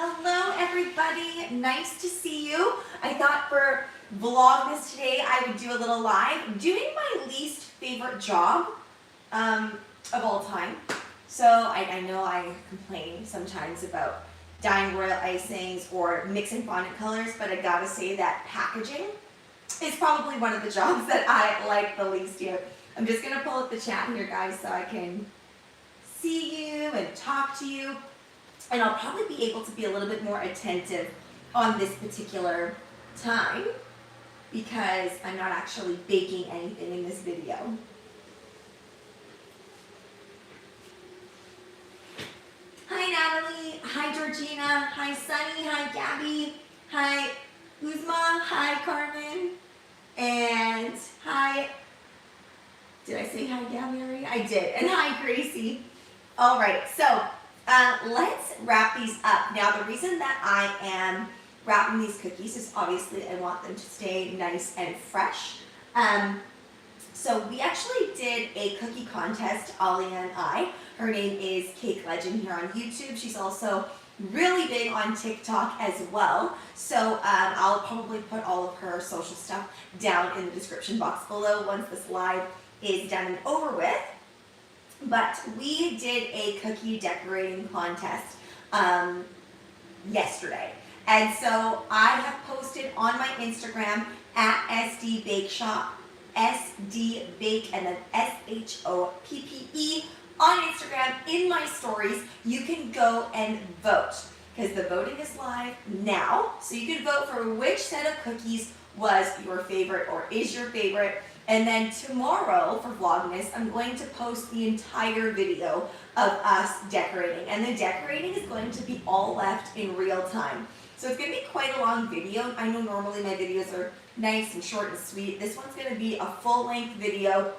Hello everybody, nice to see you. I thought for Vlogmas today I would do a little live doing my least favorite job of all time. So I know I complain sometimes about dyeing royal icings or mixing fondant colors, but I gotta say that packaging is probably one of the jobs that I like the least here. I'm just gonna pull up the chat here, guys, so I can see you and talk to you. And I'll probably be able to be a little bit more attentive on this particular time because I'm not actually baking anything in this video. Hi Natalie, hi Georgina, hi Sunny, hi Gabby, hi Uzma, hi Carmen, and hi, did I say hi Gabby already? I did, and hi Gracie. All right, so let's wrap these up. Now, the reason that I am wrapping these cookies is obviously I want them to stay nice and fresh. So we actually did a cookie contest, Ollie and I. Her name is Cake Legend here on YouTube. She's also really big on TikTok as well. So I'll probably put all of her social stuff down in the description box below once this live is done and over with. But we did a cookie decorating contest yesterday. And so I have posted on my Instagram at SD Bake Shop, SD Bake, and then SHOPPE on Instagram in my stories. You can go and vote because the voting is live now. So you can vote for which set of cookies was your favorite or is your favorite. And then tomorrow for Vlogmas, I'm going to post the entire video of us decorating. And the decorating is going to be all left in real time. So it's going to be quite a long video. I know normally my videos are nice and short and sweet. This one's going to be a full-length video,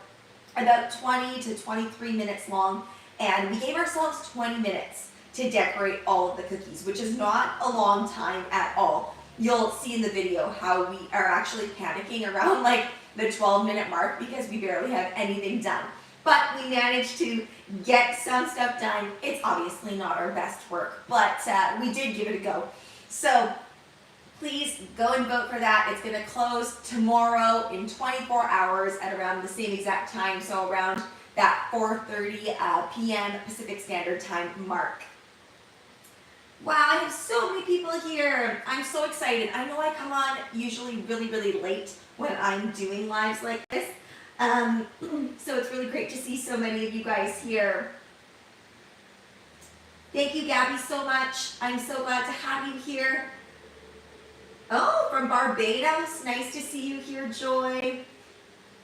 about 20 to 23 minutes long. And we gave ourselves 20 minutes to decorate all of the cookies, which is not a long time at all. You'll see in the video how we are actually panicking around like the 12-minute mark because we barely have anything done. But we managed to get some stuff done. It's obviously not our best work, but we did give it a go. So please go and vote for that. It's going to close tomorrow in 24 hours at around the same exact time, so around that 4:30 p.m. Pacific Standard Time mark. Wow, I have so many people here. I'm so excited. I know I come on usually really, really late when I'm doing lives like this. So it's really great to see so many of you guys here. Thank you, Gabby, so much. I'm so glad to have you here. Oh, from Barbados. Nice to see you here, Joy.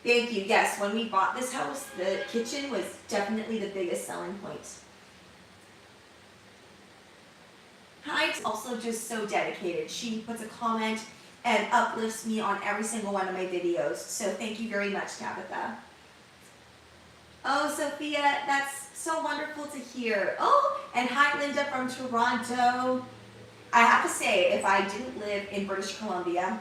Thank you. Yes, when we bought this house, the kitchen was definitely the biggest selling point. Heights also just so dedicated. She puts a comment and uplifts me on every single one of my videos. So thank you very much, Tabitha. Oh, Sophia, that's so wonderful to hear. Oh, and hi, Linda from Toronto. I have to say, if I didn't live in British Columbia,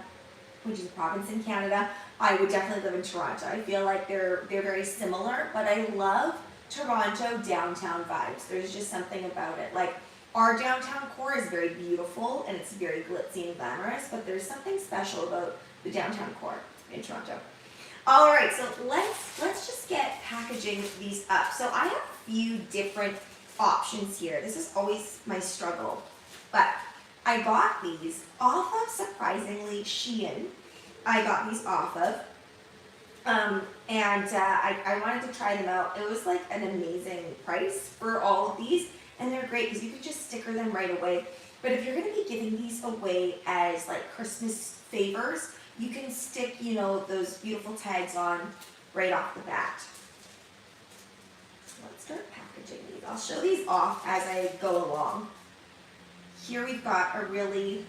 which is a province in Canada, I would definitely live in Toronto. I feel like they're very similar, but I love Toronto downtown vibes. There's just something about it. Like, our downtown core is very beautiful and it's very glitzy and glamorous, but there's something special about the downtown core in Toronto. All right, so let's just get packaging these up. So I have a few different options here. This is always my struggle, but I got these off of, surprisingly, Shein. I got these off of, and I wanted to try them out. It was like an amazing price for all of these. And they're great because you can just sticker them right away. But if you're going to be giving these away as like Christmas favors, you can stick, you know, those beautiful tags on right off the bat. Let's start packaging these. I'll show these off as I go along. Here we've got a really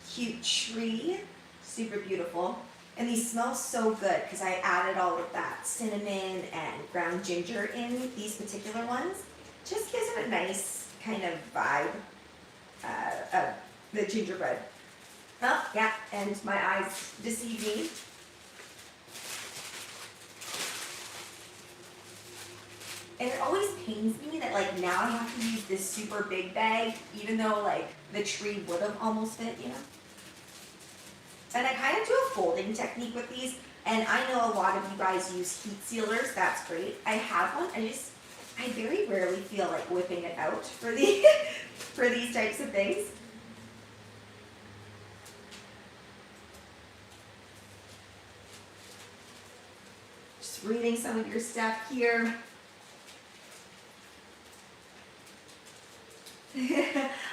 cute tree, super beautiful. And these smell so good because I added all of that cinnamon and ground ginger in these particular ones. Just gives it a nice kind of vibe of the gingerbread. Oh, yeah, and my eyes deceive me. And it always pains me that like now I have to use this super big bag, even though like the tree would have almost fit, you know? And I kind of do a folding technique with these, and I know a lot of you guys use heat sealers. That's great. I have one. I very rarely feel like whipping it out for the for these types of things. Just reading some of your stuff here.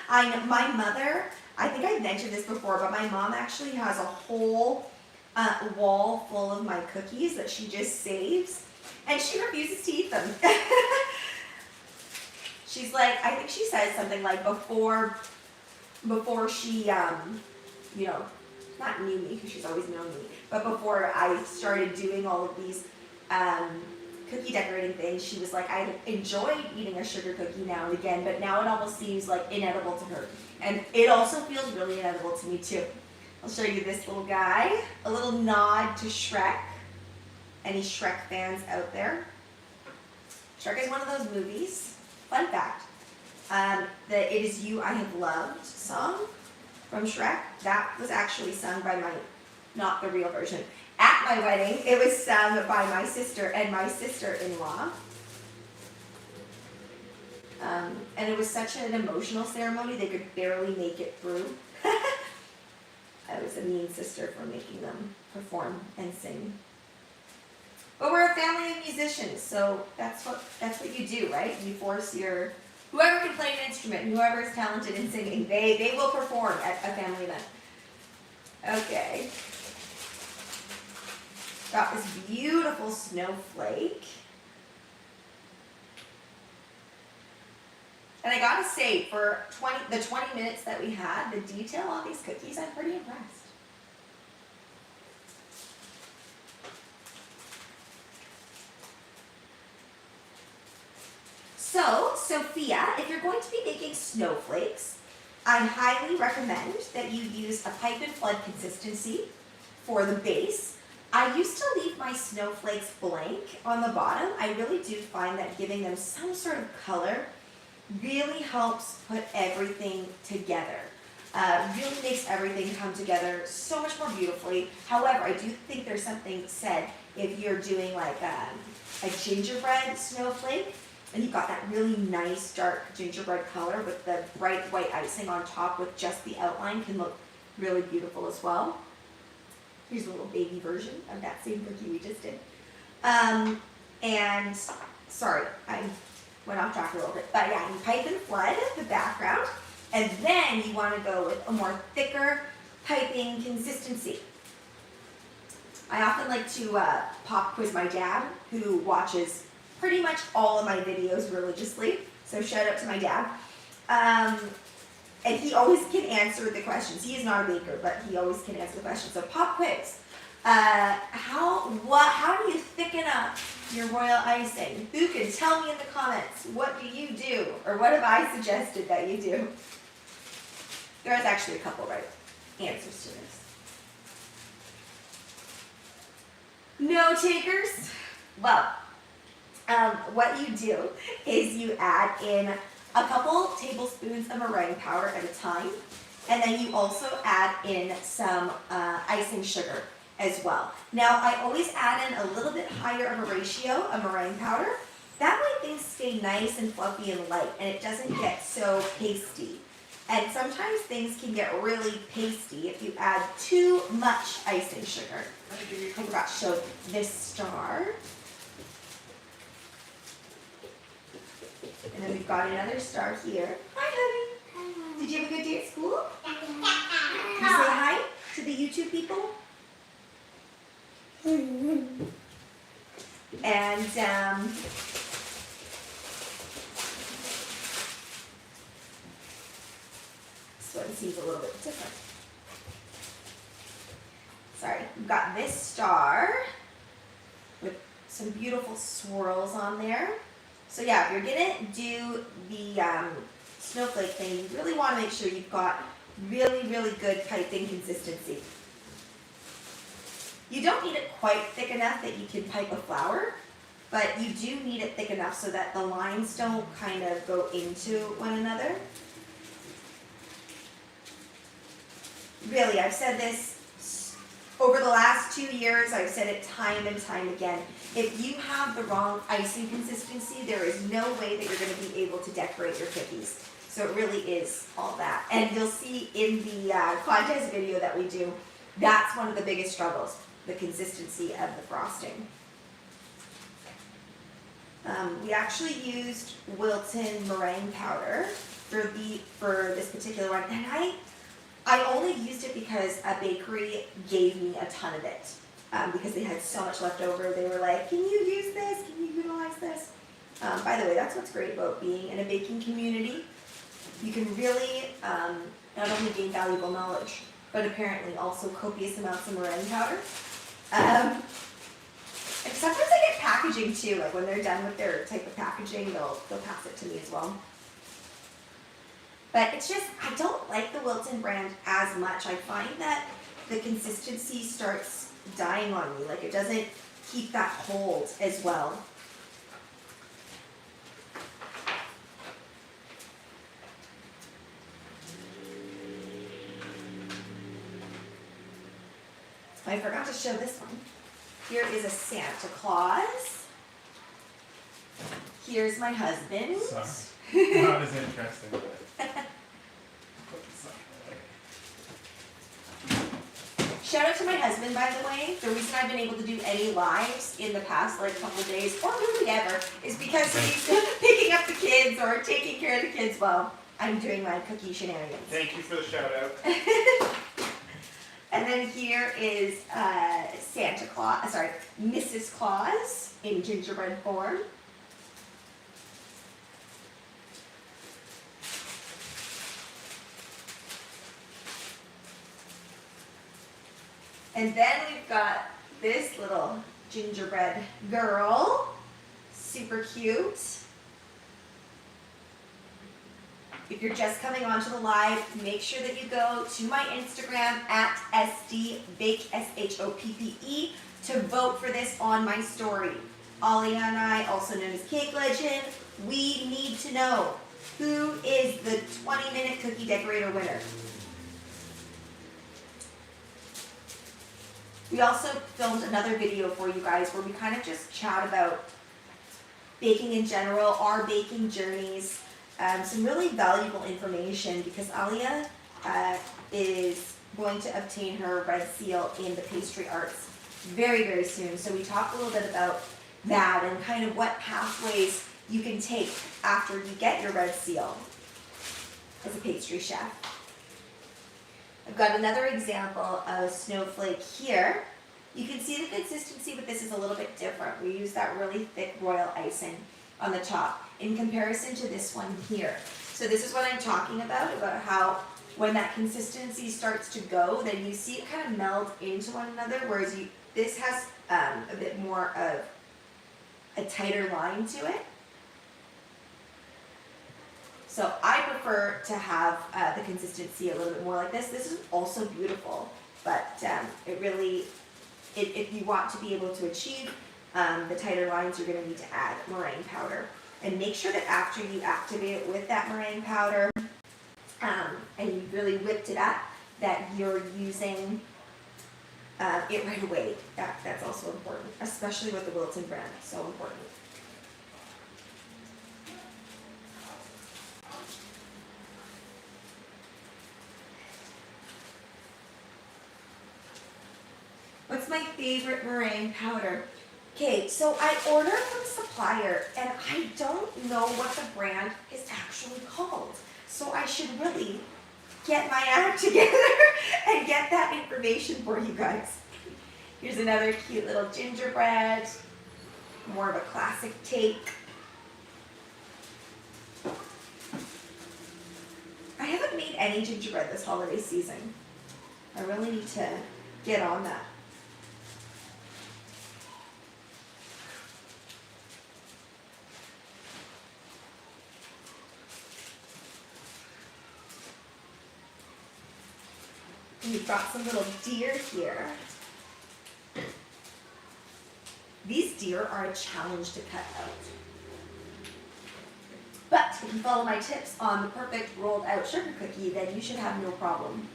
I know my mother, I think I mentioned this before, but my mom actually has a whole wall full of my cookies that she just saves, and she refuses to eat them. She's like, I think she says something like before she, you know, not knew me because she's always known me, but before I started doing all of these cookie decorating things, she was like, I enjoyed eating a sugar cookie now and again, but now it almost seems like inedible to her. And it also feels really inedible to me too. I'll show you this little guy, a little nod to Shrek. Any Shrek fans out there? Shrek is one of those movies. Fun fact, the It Is You I Have Loved song from Shrek, that was actually sung by not the real version. At my wedding, it was sung by my sister and my sister-in-law. And it was such an emotional ceremony, they could barely make it through. I was a mean sister for making them perform and sing. But we're a family of musicians, so that's what you do, right? You force whoever can play an instrument, whoever is talented in singing, they will perform at a family event. Okay. Got this beautiful snowflake. And I gotta say, for the 20 minutes that we had, the detail on these cookies, I'm pretty impressed. So, Sophia, if you're going to be making snowflakes, I highly recommend that you use a pipe and flood consistency for the base. I used to leave my snowflakes blank on the bottom. I really do find that giving them some sort of color really helps put everything together. Really makes everything come together so much more beautifully. However, I do think there's something said if you're doing like a gingerbread snowflake, and you've got that really nice dark gingerbread color with the bright white icing on top with just the outline, can look really beautiful as well. Here's a little baby version of that same cookie we just did. And sorry, I went off track a little bit, but yeah, you pipe and flood the background, and then you want to go with a more thicker piping consistency. I often like to pop quiz my dad, who watches pretty much all of my videos religiously, so shout out to my dad. And he always can answer the questions. He is not a baker, but he always can answer the questions. So pop quiz. How do you thicken up your royal icing? Who can tell me in the comments, what do you do? Or what have I suggested that you do? There is actually a couple right answers to this. No takers? Well, what you do is you add in a couple tablespoons of meringue powder at a time, and then you also add in some icing sugar as well. Now, I always add in a little bit higher of a ratio of meringue powder. That way things stay nice and fluffy and light, and it doesn't get so pasty. And sometimes things can get really pasty if you add too much icing sugar. I forgot to show this star. And then we've got another star here. Hi, honey. Hi. Did you have a good day at school? Can you say hi to the YouTube people? And this one seems a little bit different. Sorry, we've got this star with some beautiful swirls on there. So yeah, if you're gonna do the snowflake thing, you really want to make sure you've got really, really good piping consistency. You don't need it quite thick enough that you can pipe a flower, but you do need it thick enough so that the lines don't kind of go into one another. Really, I've said this over the last 2 years, I've said it time and time again. If you have the wrong icing consistency, there is no way that you're going to be able to decorate your cookies. So it really is all that. And you'll see in the contest video that we do, that's one of the biggest struggles, the consistency of the frosting. We actually used Wilton meringue powder for this particular one, and I only used it because a bakery gave me a ton of it because they had so much left over. They were like, "Can you use this? Can you utilize this?" By the way, that's what's great about being in a baking community. You can really not only gain valuable knowledge, but apparently also copious amounts of meringue powder. And sometimes I get packaging too, like when they're done with their type of packaging, they'll pass it to me as well. But it's just, I don't like the Wilton brand as much. I find that the consistency starts dying on me, like it doesn't keep that hold as well. I forgot to show this one. Here is a Santa Claus. Here's my husband. Sorry. Not as interesting. Shout out to my husband, by the way. The reason I've been able to do any lives in the past couple of days, or really ever, is because he's picking up the kids or taking care of the kids while I'm doing my cookie shenanigans. Thank you for the shout out. And then here is Mrs. Claus in gingerbread form. And then we've got this little gingerbread girl, super cute. If you're just coming onto the live, make sure that you go to my Instagram at SDBake, SHOPPE, to vote for this on my story. Ollie and I, also known as Cake Legend, we need to know who is the 20-minute cookie decorator winner. We also filmed another video for you guys where we kind of just chat about baking in general, our baking journeys, some really valuable information because Alia is going to obtain her red seal in the pastry arts very, very soon. So we talked a little bit about that and kind of what pathways you can take after you get your red seal as a pastry chef. I've got another example of a snowflake here. You can see the consistency with this is a little bit different. We use that really thick royal icing on the top in comparison to this one here. So this is what I'm talking about how when that consistency starts to go, then you see it kind of meld into one another, whereas this has a bit more of a tighter line to it. So I prefer to have the consistency a little bit more like this. This is also beautiful, but it really, if you want to be able to achieve the tighter lines, you're going to need to add meringue powder. And make sure that after you activate it with that meringue powder, and you really whipped it up, that you're using it right away. That's also important, especially with the Wilton brand. So important. What's my favorite meringue powder? Okay, so I ordered from a supplier and I don't know what the brand is actually called. So I should really get my act together and get that information for you guys. Here's another cute little gingerbread, more of a classic take. I haven't made any gingerbread this holiday season. I really need to get on that. We've got some little deer here. These deer are a challenge to cut out. But if you follow my tips on the perfect rolled out sugar cookie, then you should have no problem.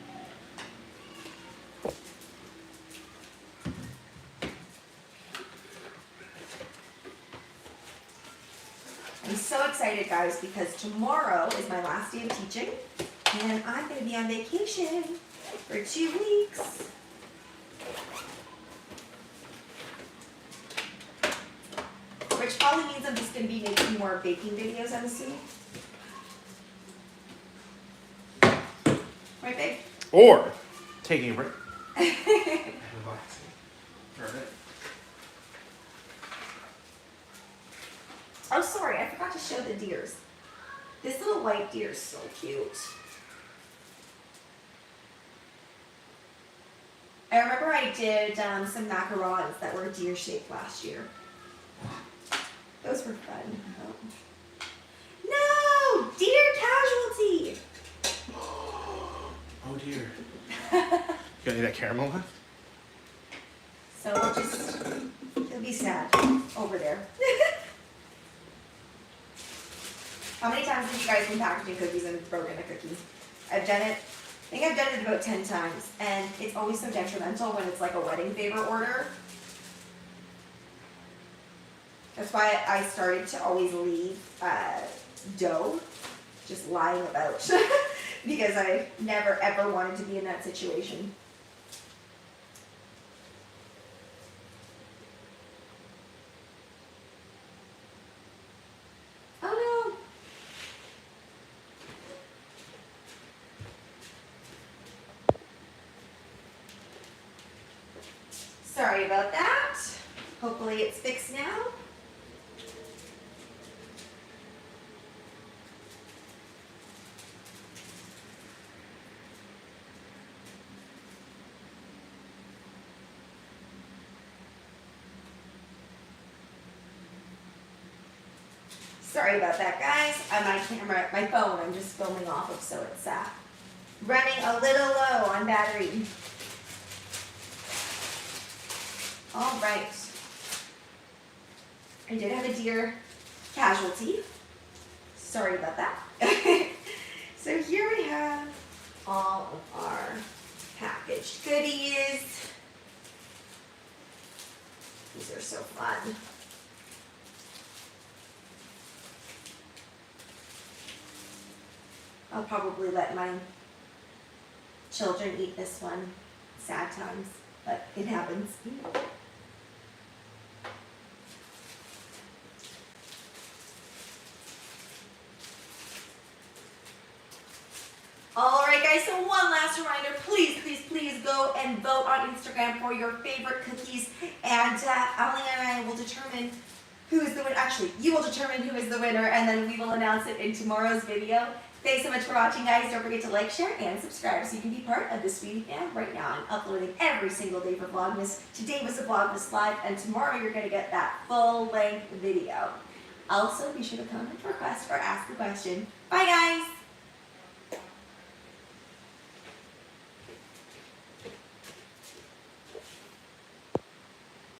I'm so excited, guys, because tomorrow is my last day of teaching, and I'm going to be on vacation for 2 weeks. Which probably means I'm just going to be making more baking videos, I'm assuming. Right, babe? Or taking a break. Relaxing. For a bit. Oh, sorry, I forgot to show the deers. This little white deer is so cute. I remember I did some macarons that were deer shaped last year. Those were fun. No! Deer casualty! Oh dear. You got any of that caramel left? So we'll just, he'll be sad over there. How many times have you guys been packaging cookies and broken a cookie? I've done it, I think I've done it about 10 times, and it's always so detrimental when it's like a wedding favor order. That's why I started to always leave dough just lying about because I never ever wanted to be in that situation. Oh no. Sorry about that. Hopefully it's fixed now. Sorry about that, guys. My camera, my phone, I'm just filming off of, so it's running a little low on battery. All right. I did have a deer casualty. Sorry about that. So here we have all of our packaged goodies. These are so fun. I'll probably let my children eat this one. Sad times, but it happens. Alright guys, so one last reminder, please go and vote on Instagram for your favorite cookies, and Ashleigh and I will determine who is the winner. Actually, you will determine who is the winner, and then we will announce it in tomorrow's video. Thanks so much for watching, guys. Don't forget to like, share, and subscribe so you can be part of this Sweetie Fam. Right now, I'm uploading every single day for Vlogmas. Today was a Vlogmas Live, and tomorrow you're going to get that full-length video. Also, be sure to comment, request, or ask a question. Bye, guys!